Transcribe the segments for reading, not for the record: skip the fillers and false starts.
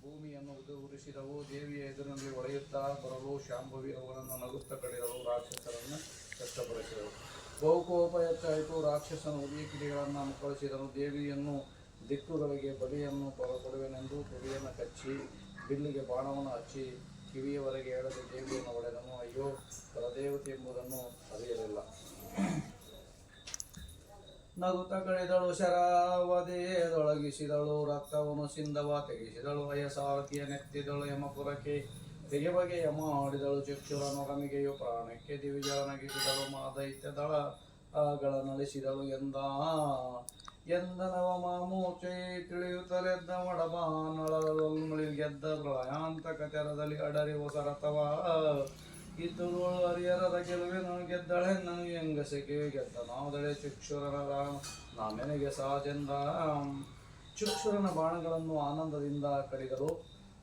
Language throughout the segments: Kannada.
ಭೂಮಿಯನ್ನು ಉದುರಿಸಿದವು. ದೇವಿಯ ಎದುರಿನಲ್ಲಿ ಒಳೆಯುತ್ತಾ ಬರಲು ಶಾಂಭವಿ ಅವುಗಳನ್ನು ನಗುತ್ತಾ ಕಡಿದವು. ರಾಕ್ಷಸರನ್ನು ಕಷ್ಟಪಡಿಸಿದವು. ಬಹುಕೋಪ ಹೆಚ್ಚಾಯಿತು. ರಾಕ್ಷಸನು ಉದಿಯ ಕಿಡಿಗಳನ್ನು ಮುಕ್ಕಳಿಸಿದನು. ದೇವಿಯನ್ನು ದಿಕ್ಕುಗಳಿಗೆ ಬಲಿಯನ್ನು ಕೊಡುವೆನೆಂದು ತುದಿಯನ್ನು ಕಚ್ಚಿ ಬಿಲ್ಲಿಗೆ ಬಾಣವನ್ನು ಹಚ್ಚಿ ಕಿವಿಯವರೆಗೆ ಎಳೆದು ದೇವಿಯನ್ನು ಹೊಡೆದನು. ಅಯ್ಯೋ, ಪರದೇವತೆ ಎಂಬುದನ್ನು ಅರಿಯಲಿಲ್ಲ. ನಗುತ್ತ ಕಳೆದಳು. ಶರಾವಧೆಯದೊಳಗಿಸಿದಳು. ರಕ್ತವನ್ನು ಸಿಂಧವ ತೆಗೆಸಿದಳು. ಅಯಸಾರಥಿಯ ನೆತ್ತಿದಳು. ಯಮಪುರಕ್ಕೆ ತೆಗೆ ಬಗೆಯ ಮಾಡಿದಳು. ಚಕ್ಷುರನು ರಮಿಗೆಯು ಪ್ರಾಣಕ್ಕೆ ದಿವಿಜಳನಗಿಸಿದಳು. ದೈತ್ಯದಳಗಳ ನಳಿಸಿದಳು. ಎಂದನವ ಮಾಮೂರ್ಛೆ ತಿಳಿಯುತ್ತಲೆದ್ದ ಮಡಬಾನಳಗೆದ್ದ ಪ್ರಳಯಾಂತಕ ತೆರದಲ್ಲಿ ಅಡರಿ ಹೊಸರಥವ ಇದ್ದುಳು ಹರಿಹರದ ಗೆಲುವೆನು ಗೆದ್ದಳೆನ್ನನು ಹೆಂಗಸೆಗೆ ಗೆದ್ದ ನಾದಳೆ ಚಕ್ಷುರನ ನಾಮೆನೆಗೆ ಸಹಜೆಂದ. ಚಕ್ಷುರನ ಬಾಣಗಳನ್ನು ಆನಂದದಿಂದ ಕಡಿದರು.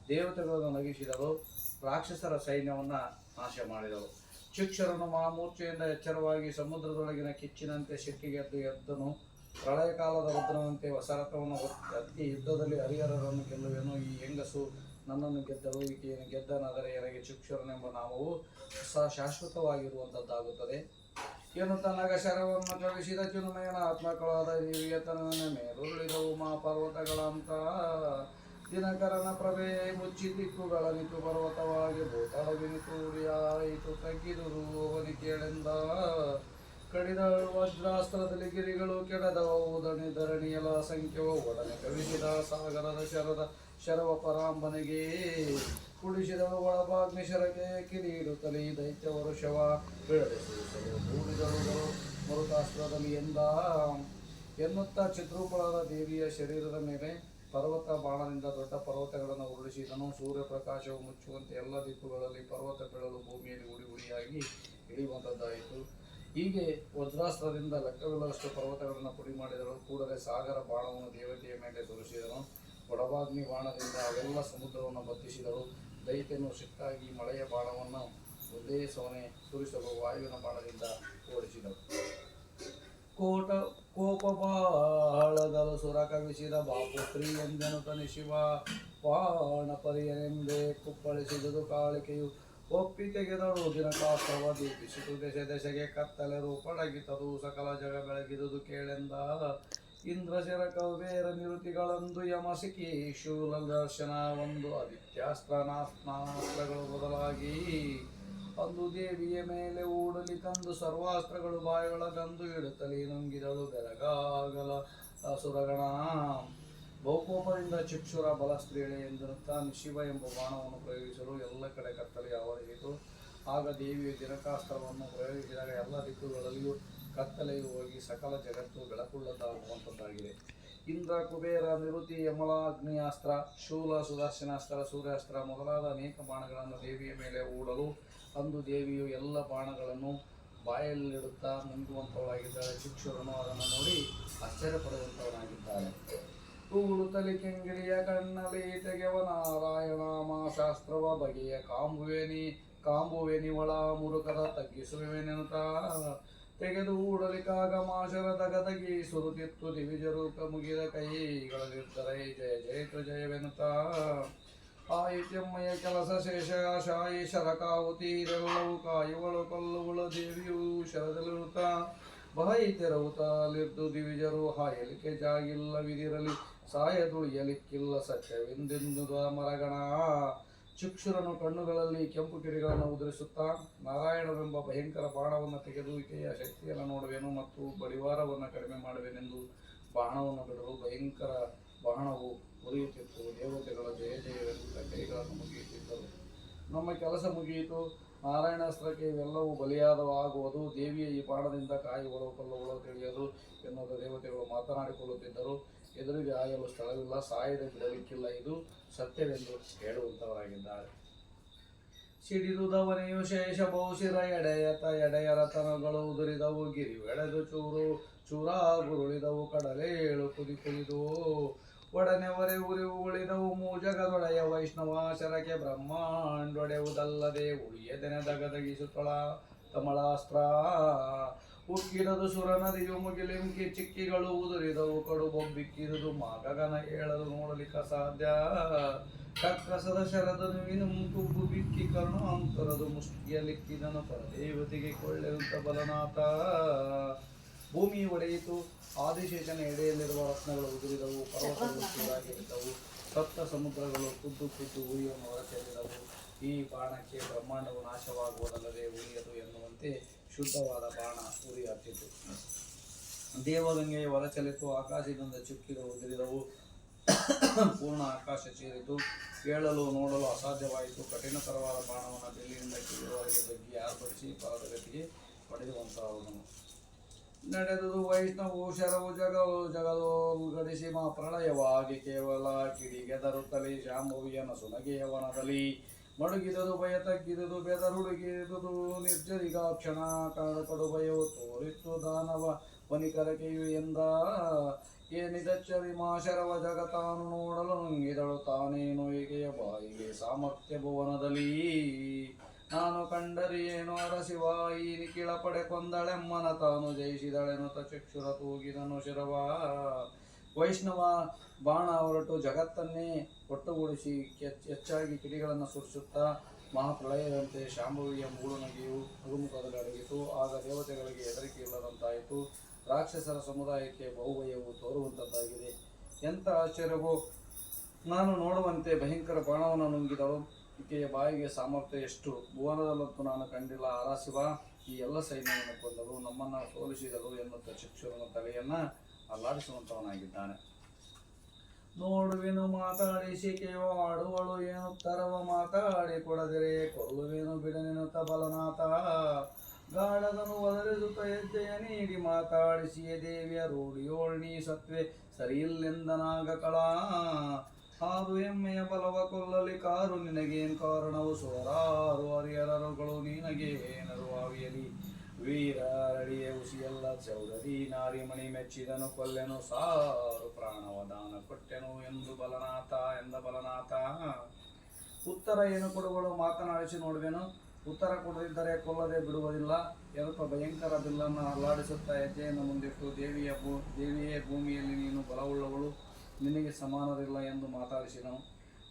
ದೇವತೆಗಳನ್ನು ನಗಿಸಿದರು. ರಾಕ್ಷಸರ ಸೈನ್ಯವನ್ನು ನಾಶ ಮಾಡಿದರು. ಚಕ್ಷುರನು ಮಹಾಮೂರ್ಛೆಯಿಂದ ಎಚ್ಚರವಾಗಿ ಸಮುದ್ರದೊಳಗಿನ ಕಿಚ್ಚಿನಂತೆ ಸಿಟ್ಟಿಗೆದ್ದು ಎದ್ದನು. ಪ್ರಳಯ ಕಾಲದ ರುದ್ರನಂತೆ ಹೊಸರಥವನ್ನು ಹತ್ತಿ ಯುದ್ಧದಲ್ಲಿ ಹರಿಹರರನ್ನು ಗೆಲ್ಲುವೆನು. ಈ ಹೆಂಗಸು ನನ್ನನ್ನು ಗೆದ್ದಳು. ಈಕೆಯನ್ನು ಗೆದ್ದನಾದರೆ ನನಗೆ ಚಕ್ಷುರನೆಂಬ ನಾಮವು ಶಾಶ್ವತವಾಗಿರುವಂಥದ್ದಾಗುತ್ತದೆ ಎನ್ನುತ್ತಾ ನಗಶರವನ್ನು ಕವಿಸಿದ ಚಿನ್ಮಯನ ಆತ್ಮಕಳಾದ ದೇವಿಯ ತನ್ನ ಮೇಲುರುಳಿದವು ಮಹಾಪರ್ವತಗಳಂತ. ದಿನಕರನ ಪ್ರಭೆ ಮುಚ್ಚಿ ದಿಕ್ಕುಗಳನಿತು ಪರ್ವತವಾಗಿ ಭೂತಳವಿನಿತು ಉಳಿಯಾಯಿತು ತಗ್ಗಿದುದು ಅವನಿ ಕೇಳೆಂದ. ಕಡಿದ ವಜ್ರಾಸ್ತ್ರದಲ್ಲಿ ಗಿರಿಗಳು ಕೆಡದವು. ಧರಣಿಯಲ ಸಂಖ್ಯವ ಒಡನೆ ಕವಿಸಿದ ಸಾಗರದ ಶರವ ಪರಾಂಬನೆಗೆ ಕುಡಿಸಿದಳು. ಒಳಬಾಗ್ನಿ ಶರಗೆ ಕಿರೀಡುತ್ತಲೇ ದೈತ್ಯ ವರುಷವ ಬಿಡದೆಸಲು ಬೂಡಿದಳು ಮರುತಾಸ್ತ್ರದಲ್ಲಿ ಎನ್ನುತ್ತಾ ಚಿತ್ರೂಪಳಾದ ದೇವಿಯ ಶರೀರದ ಮೇಲೆ ಪರ್ವತ ಬಾಣದಿಂದ ದೊಡ್ಡ ಪರ್ವತಗಳನ್ನು ಉರುಳಿಸಿದನು. ಸೂರ್ಯಪ್ರಕಾಶವು ಮುಚ್ಚುವಂತೆ ಎಲ್ಲ ದಿಕ್ಕುಗಳಲ್ಲಿ ಪರ್ವತ ಬೀಳಲು ಭೂಮಿಯಲ್ಲಿ ಉಳಿಯಾಗಿ ಇಳಿಯುವಂಥದ್ದಾಯಿತು. ಹೀಗೆ ವಜ್ರಾಸ್ತ್ರದಿಂದ ಲೆಕ್ಕವಿಲ್ಲದಷ್ಟು ಪರ್ವತಗಳನ್ನು ಪುಡಿ ಮಾಡಿದಳು. ಕೂಡಲೇ ಸಾಗರ ಬಾಣವನ್ನು ದೇವತೆಯ ಮೇಲೆ ಸುರಿಸಿದನು. ಒಡಬಾಗ್ನಿ ಬಾಣದಿಂದ ಅವೆಲ್ಲ ಸಮುದ್ರವನ್ನು ಬತ್ತಿಸಿದಳು. ದೈತ್ಯನು ಸಿಟ್ಟಾಗಿ ಮಳೆಯ ಬಾಣವನ್ನು ಒಂದೇ ಸವನೆ ಸುರಿಸಲು ವಾಯುವಿನ ಬಾಣದಿಂದ ಓಡಿಸಿದಳು. ಕೋಪಬಾಳಗಲು ಸುರ ಕವಿಸಿದ ಬಾಪು ಸ್ತ್ರೀ ಎಂದೆನು ತನಿ ಶಿವ ಬಾಣ ಪರಿಯನೆಂದೇ ಕುಪ್ಪಳಿಸಿದುದು ಕಾಳಿಕೆಯು ಒಪ್ಪಿ ತೆಗೆದಳು. ದಿನಕಾಸ್ತ್ರವ ದೀಪಿಸಿತು. ದೆಸೆಗೆ ಕತ್ತಲೆ ರೂಪಡಗಿತದು. ಸಕಲ ಜಗ ಬೆಳಗಿದುದು ಕೇಳೆಂದ. ಇಂದ್ರಶರ ಕೌಬೇರ ನಿರುತಿಗಳಂದು ಯಮಸಿಕಿ ಶೂಲ ದರ್ಶನ ಒಂದು ಆದಿತ್ಯಾಸ್ತ್ರನಾಸ್ತ್ರಗಳು ಬದಲಾಗಿ ಅಂದು ದೇವಿಯ ಮೇಲೆ ಊಡಲಿ ತಂದು ಸರ್ವಾಸ್ತ್ರಗಳು ಬಾಯೊಳಗಂದು ಇಡುತ್ತಲೇ ನುಂಗಿದಳು ಬೆರಗಾಗಲ ಸುರಗಣ. ಬಹುಕೋಪದಿಂದ ಚಕ್ಷುರ ಬಲ ಸ್ತ್ರೀಳೆ ಎಂದಿರುತ್ತಾ ಶಿವ ಎಂಬ ಬಾಣವನ್ನು ಪ್ರಯೋಗಿಸಲು ಎಲ್ಲ ಕಡೆ ಕತ್ತಲೆ ಆವರಿಸಿತು. ಆಗ ದೇವಿಯು ದಿನಕಾಸ್ತ್ರವನ್ನು ಪ್ರಯೋಗಿಸಿದಾಗ ಎಲ್ಲ ದಿಕ್ಕುಗಳಲ್ಲಿಯೂ ಕತ್ತಲೆಯು ಹೋಗಿ ಸಕಲ ಜಗತ್ತು ಬೆಳಕುಳ್ಳದಾಗುವಂಥದ್ದಾಗಿದೆ. ಇಂದ್ರ, ಕುಬೇರ, ನಿರುತಿ, ಯಮಲ, ಅಗ್ನಿಯಾಸ್ತ್ರ, ಶೂಲ, ಸುದರ್ಶನಾಸ್ತ್ರ, ಸೂರ್ಯಾಸ್ತ್ರ ಮೊದಲಾದ ಅನೇಕ ಬಾಣಗಳನ್ನು ದೇವಿಯ ಮೇಲೆ ಹೂಡಲು ಅಂದು ದೇವಿಯು ಎಲ್ಲ ಬಾಣಗಳನ್ನು ಬಾಯಲ್ಲಿಡುತ್ತಾ ನುಂಗುವಂಥವಳಾಗಿದ್ದಾಳೆ. ಚಕ್ಷುರನು ಅದನ್ನು ನೋಡಿ ಆಶ್ಚರ್ಯಪಡುವಂಥವನಾಗಿದ್ದಾನೆ. ತೂಳುತ್ತಲಿ ಕೆಂಗಿಳಿಯ ಕಣ್ಣಲ್ಲಿ ತೆಗೆವ ನಾರಾಯಣಾಮ ಶಾಸ್ತ್ರವ ಬಗೆಯ ಕಾಂಬುವೆನಿವಳ ಮುರುಕದ ತಗ್ಗಿಸುವೆನೆನುತ್ತಾ ತೆಗೆದು ಊಡಲಿಕಾಗಮಾಶರ ದಗದಗಿ ಸುರುತಿತ್ತು ದಿವಿಜರು ಮುಗಿದ ಕೈಗಳಲ್ಲಿರ್ತಾರೆ ಜಯ ಜಯತು ಜಯವೆನುತ್ತಾ. ಆಯಿತ್ಯಮ್ಮಯ ಕೆಲಸ ಶೇಷ ಶಾಯಿ ಶರಕಾವುತಿ ಇದೆಲ್ಲವೂ ಕಾಯುವಳು ಕೊಲ್ಲುವಳು ದೇವಿಯು ಶರದಲ್ಲಿರುತ್ತಾ ಬಾಯಿತೆರವುತ್ತಲಿದ್ದು ದಿವಿಜರು ಹಾಯಲಿಕ್ಕೆ ಜಾಗಿಲ್ಲವಿದಿರಲಿ ಸಾಯದುಳಿಯಲಿಕ್ಕಿಲ್ಲ ಸತ್ಯವೆಂದೆಂದುದ ಮರಗಣ. ಚಕ್ಷುರನು ಕಣ್ಣುಗಳಲ್ಲಿ ಕೆಂಪು ಕಿಡಿಗಳನ್ನು ಉದುರಿಸುತ್ತಾ ನಾರಾಯಣವೆಂಬ ಭಯಂಕರ ಬಾಣವನ್ನು ತೆಗೆದು ಈಕೆಯ ಶಕ್ತಿಯನ್ನು ನೋಡುವೆನು ಮತ್ತು ಬಡಿವಾರವನ್ನು ಕಡಿಮೆ ಮಾಡುವೆನೆಂದು ಬಾಣವನ್ನು ಬಿಡಲು ಭಯಂಕರ ಬಾಣವು ಉರಿಯುತ್ತಿತ್ತು. ದೇವತೆಗಳ ಜಯ ಜಯವೆಂದು ಕೈಗಳನ್ನು ಮುಗಿಯುತ್ತಿದ್ದರು. ನಮ್ಮ ಕೆಲಸ ಮುಗಿಯಿತು. ನಾರಾಯಣಾಸ್ತ್ರಕ್ಕೆ ಇವೆಲ್ಲವೂ ಬಲಿಯಾದವಾಗುವುದು. ದೇವಿಯ ಈ ಬಾಣದಿಂದ ಕಾಯುವಳು ಕೊಲ್ಲುವಳು ತಿಳಿಯದು ಎನ್ನುವುದು ದೇವತೆಗಳು ಮಾತನಾಡಿಕೊಳ್ಳುತ್ತಿದ್ದರು. ಎದುರಿಗೆ ಆಯಲು ಸ್ಥಳವಿಲ್ಲ, ಸಾಯದೆ ಬಿಡಲಿಕ್ಕಿಲ್ಲ, ಇದು ಸತ್ಯವೆಂದು ಹೇಳುವಂಥವರಾಗಿದ್ದಾರೆ. ಸಿಡಿದುದವನೆಯು ಶೇಷ ಬಹುಶಿರ ಎಡೆಯರತನಗಳು ಉದುರಿದವು. ಗಿರಿವೆಳೆದು ಚೂರಾಗುರುಳಿದವು. ಕಡಲೇಳು ಕುದಿದು ಒಡನೆ ಉರಿ ಉಳಿದವು. ಮೂಜಗದೊಡೆಯ ವೈಷ್ಣವಾಶರಕ್ಕೆ ಬ್ರಹ್ಮಾಂಡೊಡೆಯುವುದಲ್ಲದೆ ಉಳಿಯದೆನೆ ದಗದಗಿಸುತ್ತಳ ಕಮಲಾಸ್ತ್ರ. ಉಕ್ಕಿರದು ಸುರನದಿಯು ಮುಗಿಲಿಂಕಿ ಚಿಕ್ಕಿಗಳು ಉದುರಿದವು ಕಡು ಬೊಬ್ಬಿಕ್ಕಿರುದು ಮಾಗಗನ ಏಳಲು ನೋಡಲಿಕ್ಕ ಸಾಧ್ಯ ಕಕ್ಕಸದ ಶರದನು ಇನುಂಕು ಬಿಕ್ಕಿ ಕರುಣಾಂತರದು ಮುಷ್ಟಿಯಲಿಕ್ಕಿದನು ಪರದೇವತೆಗೆ ಕೊಳ್ಳೆಂತ ಬಲನಾಥ. ಭೂಮಿ ಒಡೆಯಿತು, ಆದಿಶೇಷನ ಎಡೆಯಲ್ಲಿರುವ ರತ್ನಗಳು ಉದುರಿದವು, ಪರ್ವತಗಳು ಚೂರಾಗಿದ್ದವು, ಸಪ್ತ ಸಮುದ್ರಗಳು ಖುದ್ದು ಉರಿಯನ್ನು ಹೊರಚೆಲ್ಲಿದವು. ಈ ಬಾಣಕ್ಕೆ ಬ್ರಹ್ಮಾಂಡವು ನಾಶವಾಗುವುದಲ್ಲದೆ ಉರಿಯದು ಎನ್ನುವಂತೆ ಶುದ್ಧವಾದ ಬಾಣ ಉರಿ ಹತ್ತಿತು. ದೇವಗಂಗೆಯ ಹೊರಚಲಿತು, ಆಕಾಶದಿಂದ ಚುಕ್ಕಿಗಳು ಉದುರಿದವು, ಪೂರ್ಣ ಆಕಾಶ ಚೀರಿತು, ಕೇಳಲು ನೋಡಲು ಅಸಾಧ್ಯವಾಯಿತು. ಕಠಿಣತರವಾದ ಬಾಣವನ್ನು ಬೆಳ್ಳಿಯಿಂದ ಕೀಳುವವರೆಗೆ ಬಗ್ಗಿ ಆರ್ಭಟಿಸಿ ಪರದ ಗತಿಗೆ ಪಡೆದುವಂತಹವನು. ನಡೆದುದು ವೈಷ್ಣವು ಶರವು ಜಗದೋ ಗಡಿಸಿ ಮಾ ಪ್ರಳಯವಾಗಿ ಕೇವಲ ಕಿಡಿಗೆದರುತ್ತಲೇ ಶಾಂಭವಿಯನ ಸುನಗೆಯವನದಲ್ಲಿ ಮಡುಗಿದುದು ಭಯ ತಗ್ಗಿದುದು ಬೆದರುಡುಗಿದುದು ನಿರ್ಜರಿಗಾಕ್ಷಣ ಕಡು ಭಯವು ತೋರಿತ್ತು ದಾನವ ವನಿಕರಕೆಯು ಎಂದ. ಏನಿದಚ್ಚರಿ ಮಾ ಶರವ ಜಗತಾನು ನೋಡಲು ನುಂಗಿದಳು ತಾನೇನು ಏಕೆಯ ಬಾಯಿಗೆ ಸಾಮರ್ಥ್ಯ ಭುವನದಲ್ಲಿ. ನಾನು ಕಂಡರಿಯೇನು ಅರಸಿವ ಈ ನಿಖಿಳ ಪಡೆ ಕೊಂದಳೆಮ್ಮನ ತಾನು ಜಯಿಸಿದಳೆನುತ ಚಕ್ಷುರ ತೂಗಿದನು ಶಿರವ. ವೈಷ್ಣವ ಬಾಣ ಹೊರಟು ಜಗತ್ತನ್ನೇ ಒಟ್ಟುಗೂಡಿಸಿ ಹೆಚ್ಚಾಗಿ ಕಿಡಿಗಳನ್ನು ಸುರಿಸುತ್ತಾ ಮಹಾಪ್ರಳಯದಂತೆ ಶಾಂಭವಿಯ ಮೂಡುನಗೆಯು ಅಗುಮುಖದಲ್ಲಿ ಅಡಗಿತು. ಆಗ ದೇವತೆಗಳಿಗೆ ಹೆದರಿಕೆ ಇಲ್ಲದಂತಾಯಿತು, ರಾಕ್ಷಸರ ಸಮುದಾಯಕ್ಕೆ ಬಹುಭಯವು ತೋರುವಂಥದ್ದಾಗಿದೆ. ಎಂಥ ಆಶ್ಚರ್ಯವೋ! ನಾನು ನೋಡುವಂತೆ ಭಯಂಕರ ಬಾಣವನ್ನು ನುಂಗಿದಳು, ಈಕೆಯ ಬಾಯಿಗೆ ಸಾಮರ್ಥ್ಯ ಎಷ್ಟು! ಭುವನದಲ್ಲಂತೂ ನಾನು ಕಂಡಿಲ್ಲ. ಆರಾಸಿವ ಈ ಎಲ್ಲ ಸೈನ್ಯವನ್ನು ಕೊಂದಳು, ನಮ್ಮನ್ನು ಸೋಲಿಸಿದಳು ಎನ್ನುತ್ತ ಚಕ್ಷುರನ ತಲೆಯನ್ನು ಅಲ್ಲಾಡಿಸುವಂಥವನಾಗಿದ್ದಾನೆ. ನೋಡುವೆನು ಮಾತಾಡಿಸಿಕೆಯೋ ಆಡುವಳು ಏನುತ್ತರವ ಮಾತಾಡಿ ಕೊಡದಿರೆ ಕೊಲ್ಲುವೆನು ಬಿಡನೆನುತ್ತ ಬಲನಾಥ. ಗಾಢದನು ಒದರಿಸುತ್ತ ಹೆಜ್ಜೆಯ ನೀಡಿ ಮಾತಾಡಿಸಿಯೇ ದೇವಿಯ ರೂಢಿಯೋಳ್ನಿ ಸತ್ವೆ ಸರಿಯಿಲ್ಲೆಂದನಾಗ ಕಳ. ಹಾದು ಎಮ್ಮೆಯ ಬಲವ ಕೊಲ್ಲಲಿ ಕಾರು ನಿನಗೇನು ಕಾರಣವು ಸೋರಾರು ಹರಿಹರರುಗಳು ನಿನಗೇನರು ಆವಿಯಲಿ. ವೀರರಡಿಯ ಉಸಿಯಲ್ಲ ಚೌಡರಿ ನಾರಿಮಣಿ ಮೆಚ್ಚಿದನು ಕೊಲ್ಲೆನು ಸಾರು ಪ್ರಾಣವ ದಾನ ಕೊಟ್ಟೆನು ಎಂದು ಎಂದ ಬಲನಾಥ. ಉತ್ತರ ಏನು ಕೊಡುಗಳು ಮಾತನಾಡಿಸಿ ನೋಡುವೆನು, ಉತ್ತರ ಕೊಡದಿದ್ದರೆ ಕೊಲ್ಲದೆ ಬಿಡುವುದಿಲ್ಲ ಎನ್ನುತ್ತ ಭಯಂಕರ ಬಿಲ್ಲನ್ನು ಅಲ್ಲಾಡಿಸುತ್ತಾ ಹೆಜ್ಜೆಯನ್ನು ಮುಂದಿಟ್ಟು ದೇವಿಯೇ ಭೂಮಿಯಲ್ಲಿ ನೀನು ಬಲವುಳ್ಳವಳು, ನಿನಗೆ ಸಮಾನರಿಲ್ಲ ಎಂದು ಮಾತಾಡಿಸಿದನು.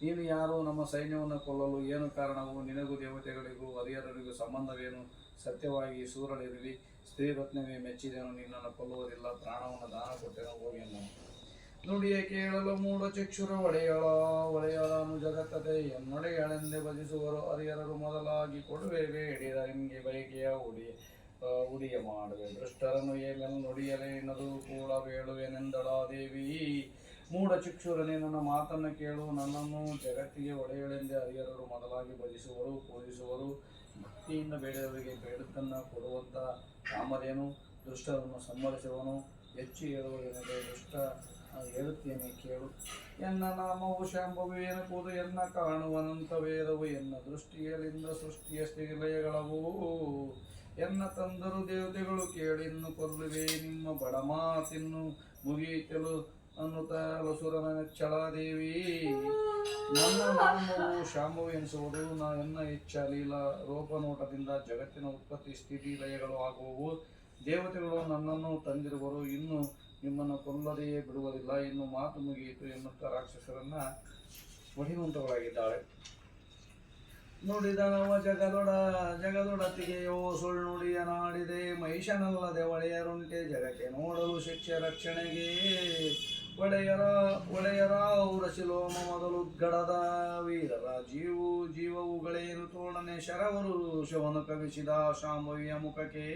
ನೀನು ಯಾರು? ನಮ್ಮ ಸೈನ್ಯವನ್ನು ಕೊಲ್ಲಲು ಏನು ಕಾರಣವು? ನಿನಗೂ ದೇವತೆಗಳಿಗೂ ಹರಿಹರರಿಗೂ ಸಂಬಂಧವೇನು? ಸತ್ಯವಾಗಿ ಸೂರಳಿರಲಿ ಸ್ತ್ರೀರತ್ನವೇ ಮೆಚ್ಚಿದೆನು, ನಿನ್ನನ್ನು ಕೊಲ್ಲುವುದಿಲ್ಲ, ಪ್ರಾಣವನ್ನು ದಾನ ಕೊಟ್ಟೆನು ಹೋಗೆನು. ನುಡಿಯ ಕೇಳಲು ಮೂಢ ಚಕ್ಷುರ ಒಡೆಯಳನು ಜಗತ್ತದೆ ಎನ್ನೊಡೆಯಳೆಂದೇ ಭಜಿಸುವರು ಹರಿಹರರು ಮೊದಲಾಗಿ ಕೊಡುವೆ ಬೇಡಿದ ನಿಮಗೆ ಬಯಕೆಯ ಉಡಿಯ ಮಾಡುವೆ ದೃಷ್ಟರನ್ನು ಏಮೆಲ್ ನುಡಿಯಲೇ ಎನ್ನದು ಕೂಡ ಬೇಳುವೆನೆಂದಳ ದೇವಿ. ಮೂಢ ಚಕ್ಷುರನೇ, ನನ್ನ ಮಾತನ್ನು ಕೇಳು, ನನ್ನನ್ನು ಜಗತ್ತಿಗೆ ಒಡೆಯಳೆಂದೇ ಹರಿಹರರು ಮೊದಲಾಗಿ ಭಜಿಸುವರು ಪೂಜಿಸುವರು. ಭಕ್ತಿಯಿಂದ ಬೇಡಿದವರಿಗೆ ಬೇಡುತ್ತನ್ನು ಕೊಡುವಂಥ ಕಾಮಧೇನು ದುಷ್ಟರನ್ನು ಸಂಹರಿಸುವನು. ಹೆಚ್ಚು ಹೇಳುವುದೇನೆಂದರೆ ದುಷ್ಟ ಹೇಳುತ್ತೇನೆ ಕೇಳು. ಎನ್ನ ನಾಮವು ಶಾಂಭವಿ ಎನ್ನುವುದು ಎನ್ನ ಕಾಣುವನಂತ ವೇದವು ಎನ್ನ ದೃಷ್ಟಿಯಲ್ಲಿಂದ ಸೃಷ್ಟಿಯ ಸ್ಥಿತಿಲಯಗಳವು. ಎನ್ನ ತಂದರು ದೇವತೆಗಳು ಕೇಳಿನ್ನು ಕೊಲ್ಲುವೆ ನಿಮ್ಮ ಬಡ ಮಾತಿನ್ನು ಮುಗಿಯಿತಲು ಅನ್ನುತ್ತ ಲಸುರನ ನೆಚ್ಚಳಾದೇವಿ. ನನ್ನ ನಾಮವು ಶಾಂಭವಿ ಎನಿಸುವುದು ಎನ್ನ ಇಚ್ಛ ಲೀಲಾ ರೂಪನೋಟದಿಂದ ಜಗತ್ತಿನ ಉತ್ಪತ್ತಿ ಸ್ಥಿತಿ ಲಯಗಳು ಆಗುವವು. ದೇವತೆಗಳು ನನ್ನನ್ನು ತಂದಿರುವರು, ಇನ್ನು ನಿಮ್ಮನ್ನು ಕೊಲ್ಲದೆಯೇ ಬಿಡುವುದಿಲ್ಲ. ಇನ್ನು ಮಾತು ಮುಗಿಯಿತು ಎನ್ನುತ್ತಾ ರಾಕ್ಷಸರನ್ನ ಹೊಡೆಯುವಂತವಳಾಗಿದ್ದಾಳೆ. ನುಡಿದನವ ಜಗದೊಡತಿಗೆಯೋ ಸುಳ್ಳು ನುಡಿಯ ನಾಡಿದೆ ಮಹಿಷನಲ್ಲದೆ ಒಡೆಯರುಂಟೆ ಜಗಕ್ಕೆ ನೋಡಲು ಶಿಕ್ಷೆ ರಕ್ಷಣೆಗೆ. ಒಡೆಯರ ಔರಶಿಲೋಮ ಮೊದಲುದ್ಗಡದ ವೀರರ ಜೀವವುಗಳೇನು ತೋಡನೆ ಶರವರು ಶವನು ಕವಿಸಿದ ಶಾಂಭವಿಯ ಮುಖಕ್ಕೆ.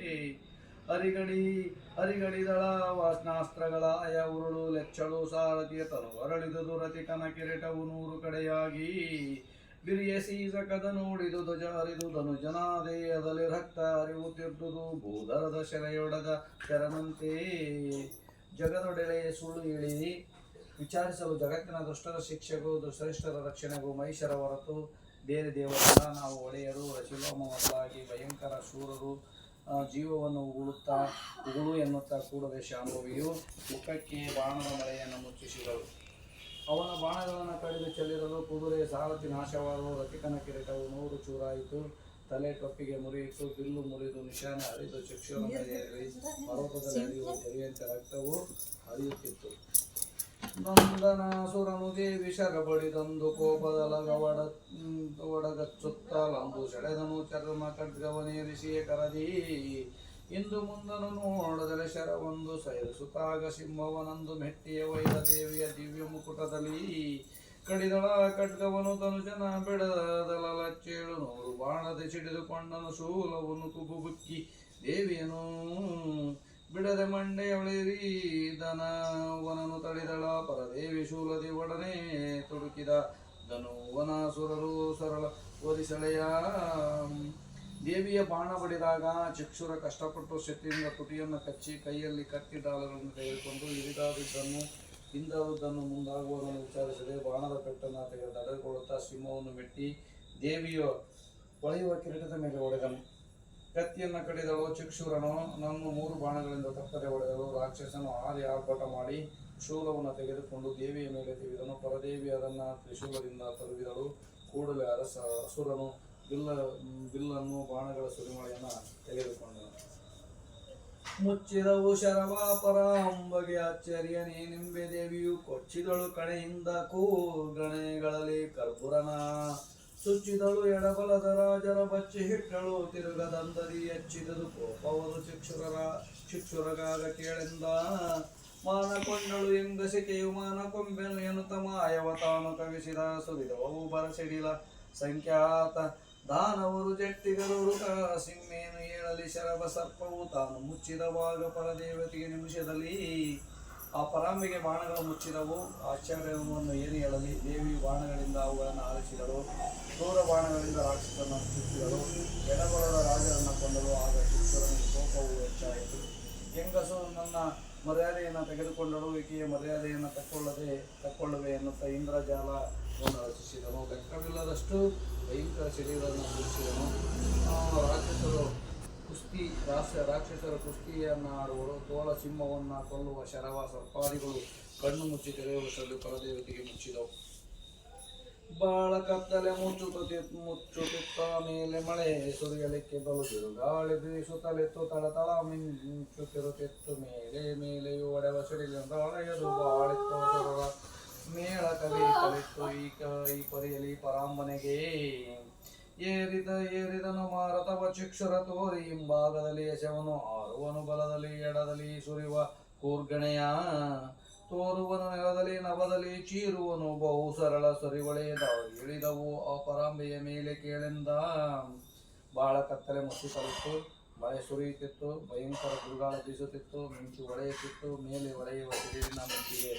ಅರಿಗಡಿದಳ ವಾಸ್ನಾಸ್ತ್ರಗಳ ಅಯ ಉರುಳು ಲೆಚ್ಚಳು ಸಾರಥಿಯ ತನು ಹೊರಳಿದುದು ರತಿಕನ ಕಿರೀಟವು 100 ಕಡೆಯಾಗಿ. ಬಿರಿಯ ಸೀಸಕದ ನೋಡಿದು ಧ್ವಜ ಹರಿದು ಧನುಜನಾದೇಯದಲ್ಲಿ ರಕ್ತ ಹರಿಯುತ್ತಿದ್ದುದು ಭೂಧರದ ಶೆರೆಯೊಡೆದ ಶರನಂತೆ. ಜಗದೊಡೆಲೆ ಸುಳ್ಳು ಹೇಳಿ ವಿಚಾರಿಸಲು ಜಗತ್ತಿನ ದುಷ್ಟರ ಶಿಕ್ಷೆಗೂ ಶ್ರೇಷ್ಠರ ರಕ್ಷಣೆಗೂ ಮಹಿಷರ ಹೊರತು ಬೇರೆ ದೇವರಲ್ಲ. ನಾವು ಒಡೆಯರು ರಶಿಲೋಮ ಮೊದಲಾಗಿ ಭಯಂಕರ ಶೂರರು ಜೀವವನ್ನು ಉಗುಳು ಎನ್ನುತ್ತಾ ಕೂಡದೆ ಶಾಂಭವಿಯು ಮುಖಕ್ಕೆ ಬಾಣದ ಮಳೆಯನ್ನು ಮುಚ್ಚಿಸಿದಳು. ಅವನ ಬಾಣಗಳನ್ನು ಕಡಿದು ಚೆಲ್ಲಿರಲು ಕುದುರೆ ಸಾರಥಿ ನಾಶವಾದವು. ರತಿಕನ ಕಿರೀಟವು 100 ಚೂರಾಯಿತು. ತಲೆ ಟೊಪ್ಪಿಗೆ ಮುರಿಯಿತು, ಬಿಲ್ಲು ಮುರಿದು ನಿಶಾನ ಹರಿದು ಚಕ್ಷುರ ಮೇಲೆಯೇರಿ ಪರ್ವತದಲ್ಲಿ ಹರಿಯುವ ಜರಿಯಂತೆ ರಕ್ತವು ಹರಿಯುತ್ತಿತ್ತು. ನಂದನಾಸುರನು ದೇವಿ ಶರ ಬಡಿದಂದು ಕೋಪದ ಒಡಗಚ್ಚುತ್ತಲಂದು ಸೆಳೆದನು ಚರ್ಮ ಖಡ್ಗವನೇರಿಸಿಯೇ ಕರದಿ. ಇಂದು ಮುಂದನು ನೋಡದಲೆ ಶರವೊಂದು ಸೈರಿಸುತ್ತಾಗ ಸಿಂಹವನಂದು ಮೆಟ್ಟಿಯ ವೈರ ದೇವಿಯ ದಿವ್ಯ ಮುಕುಟದಲ್ಲಿ ಕಡಿದಳ ಖಡ್ಗವನು ಧನುಜನ ಬೆಡದಲಚ್ಚೇಳು 100 ಬಾಣದೆ ಸಿಡಿದುಕೊಂಡನು ಶೂಲವನ್ನು ಕುಬುಬುಕ್ಕಿ ದೇವಿಯನು ಬಿಡದೆ ಮಂಡೆಯೊಳಿರಿ ಧನವನನು ತಡಿದಳ ಪರದೇವಿ ಶೂಲದಿ ಒಡನೆ ತುಡುಕಿದ ಧನುವನಾಸುರರು ಸರಳ ಒರಿಸಳೆಯ ದೇವಿಯ ಬಾಣ ಬಡಿದಾಗ ಚಕ್ಷುರ ಕಷ್ಟಪಟ್ಟು ಶಕ್ತಿಯಿಂದ ತುಟಿಯನ್ನು ಕಚ್ಚಿ ಕೈಯಲ್ಲಿ ಕತ್ತಿ ಡಾಲಗಳನ್ನು ತೆಗೆದುಕೊಂಡು ಇರಿದಾದದ್ದನ್ನು ಹಿಂದಾದದ್ದನ್ನು ಮುಂದಾಗುವುದನ್ನು ವಿಚಾರಿಸದೆ ಬಾಣದ ಪೆಟ್ಟನ್ನು ತೆಗೆದು ತಡೆದುಕೊಳ್ಳುತ್ತಾ ಸಿಂಹವನ್ನು ಮೆಟ್ಟಿ ದೇವಿಯ ಹೊಳೆಯುವ ಕಿರೀಟದ ಮೇಲೆ ಹೊಡೆದನು. ಕತ್ತಿಯನ್ನು ಕಡಿದಳು ಚಕ್ಷುರನು ನನ್ನು 3 ಬಾಣಗಳಿಂದ ತಪ್ಪದೆ ಹೊಡೆದಳು. ರಾಕ್ಷಸನು ಆದಿ ಆರ್ಭಟ ಮಾಡಿ ಶೂಲವನ್ನು ತೆಗೆದುಕೊಂಡು ದೇವಿಯ ಮೇಲೆ ತೆಗೆದನು. ಪರದೇವಿ ಅದನ್ನು ತ್ರಿಶೂಲದಿಂದ ತರುವಿದಳು. ಕೂಡಲೇ ಅಸುರನು ಬಿಲ್ಲನ್ನು ಬಾಣಗಳ ಸುರಿಮಳೆಯನ್ನು ತೆಗೆದುಕೊಂಡನು. ಮುಚ್ಚಿದವು ಶರವ ಪರಾಂಬಗೆ ಆಶ್ಚರ್ಯನೇ ನಿಂಬೆ ದೇವಿಯು ಕೊಚ್ಚಿದಳು ಕಣೆಯಿಂದ ಕೂಗಣೆಗಳಲ್ಲಿ ಕರ್ಪೂರನ ಸುಚ್ಚಿದಳು ಎಡಬಲದ ರಾಜರ ಬಚ್ಚಿ ಹಿಟ್ಟಳು ತಿರುಗದಂದದಿ ಎಚ್ಚಿದದು ಕೋಪವದು ಶಿಕ್ಷುರಗಾಗ ಕೇಳೆಂದ ಮಾನಕೊಂಡಳು ಎಂಗಸಿಕೆಯು ಮಾನಕೊಂಬೆನು ಎನ್ನುತ್ತ ಮಾಯವ ತಾನು ಕವಿಸಿದ ಸುರಿದವು ಬರಸಿಡಿಲ ಸಂಖ್ಯಾತ ದಾನವರು ಜಟ್ಟಿಗರು ಸಿಂಹೇನು ಏಳಲಿ ಶರಭ ಸರ್ಪವು ತಾನು ಮುಚ್ಚಿದವಾಗ ಪರದೇವತೆಗೆ ನಿಮಿಷದಲ್ಲಿ ಆ ಪರಾಂಬೆಗೆ ಬಾಣಗಳು ಮುಚ್ಚಿದವು. ಆಶ್ಚರ್ಯವನ್ನು ಏನು ಹೇಳಲಿ, ದೇವಿ ಬಾಣಗಳಿಂದ ಅವುಗಳನ್ನು ಆರಿಸಿದಳು. ಕ್ರೂರ ಬಾಣಗಳಿಂದ ರಾಕ್ಷಸನ್ನು ಚುಚ್ಚಿದಳು. ಎಡಬಲದ ರಾಜರನ್ನು ಕೊಂದಳು. ಆಗ ಶಿಕ್ಷರನಿಗೆ ಕೋಪವು ಹೆಚ್ಚಾಯಿತು. ಹೆಂಗಸು ನನ್ನ ಮರ್ಯಾದೆಯನ್ನು ತೆಗೆದುಕೊಂಡಳು, ಈಕೆಯ ಮರ್ಯಾದೆಯನ್ನು ತಕ್ಕೊಳ್ಳುವೆ ಎನ್ನುತ್ತಾ ಇಂದ್ರಜಾಲವನ್ನು ರಚಿಸಿದನು. ಲೆಕ್ಕವಿಲ್ಲದಷ್ಟು ಭಯಂಕರ ಶರೀರವನ್ನು ಮುಗಿಸಿದನು. ರಾಕ್ಷಸರು ಕುಸ್ತಿಯನ್ನು ಆಡುವರು. ತೋಳ ಸಿಂಹವನ್ನು ಕೊಲ್ಲುವ ಶರವ ಸರ್ಪಾದಿಗಳು ಕಣ್ಣು ಮುಚ್ಚಿ ತೆರೆಯುವಷ್ಟರಲ್ಲಿ ಪರದೇವತೆಗೆ ಮುಚ್ಚಿದವು. ಬಾಳ ಕತ್ತಲೆ ಮುಚ್ಚುತ್ತಿತ್ತ ಮೇಲೆ ಮಳೆ ಸುರಿಯಲಿಕ್ಕೆ ಬಲು ಬಿರುಗಾಳಿ ಬೀಸುತ್ತಲಿತ್ತು. ತಳತಳ ಮಿಂಚುತ್ತಿರುತ್ತಿತ್ತು. ಮೇಲೆಯೂ ಒಡೆವ ಸಿಡಿಲಿನಿಂದ ಹೊಳೆಯದು ಬಾಳಿತ್ತು. ಸುರರ ಮೇಳ ಕವಿ ಕಲಿತ್ತು ಈ ಪರಿಯಲಿ ಪರಾಂಬನೆಗೆ. ಏರಿದನು ಮಾರತವ ಶಿಕ್ಷರ ತೋರಿ ಹಿಂಭಾಗದಲ್ಲಿ ಯಶವನು ಆರುವನು ಬಲದಲ್ಲಿ ಎಡದಲ್ಲಿ ಸುರಿಯುವ ಕೂರ್ಗಣೆಯ ತೋರುವನು ನೆಲದಲ್ಲಿ ನಭದಲ್ಲಿ ಚೀರುವನು ಬಹು ಸರಳ ಸರಿವಳೆಯದ ಇಳಿದವು ಆ ಪರಾಂಬೆಯ ಮೇಲೆ ಕೇಳೆಂದ. ಬಾಳ ಕತ್ತಲೆ ಮುಚ್ಚಿಸಲಿತ್ತು. ಮಳೆ ಸುರಿಯುತ್ತಿತ್ತು. ಭಯಂಕರ ಗುರುಗಾಳ ಬೀಸುತ್ತಿತ್ತು. ಮಿಂಚು ಹೊಳೆಯುತ್ತಿತ್ತು. ಮೇಲೆ ಹೊಳೆಯುವ ಸಿಡಿಲಿನ ಮಿಂಚಿಗೆ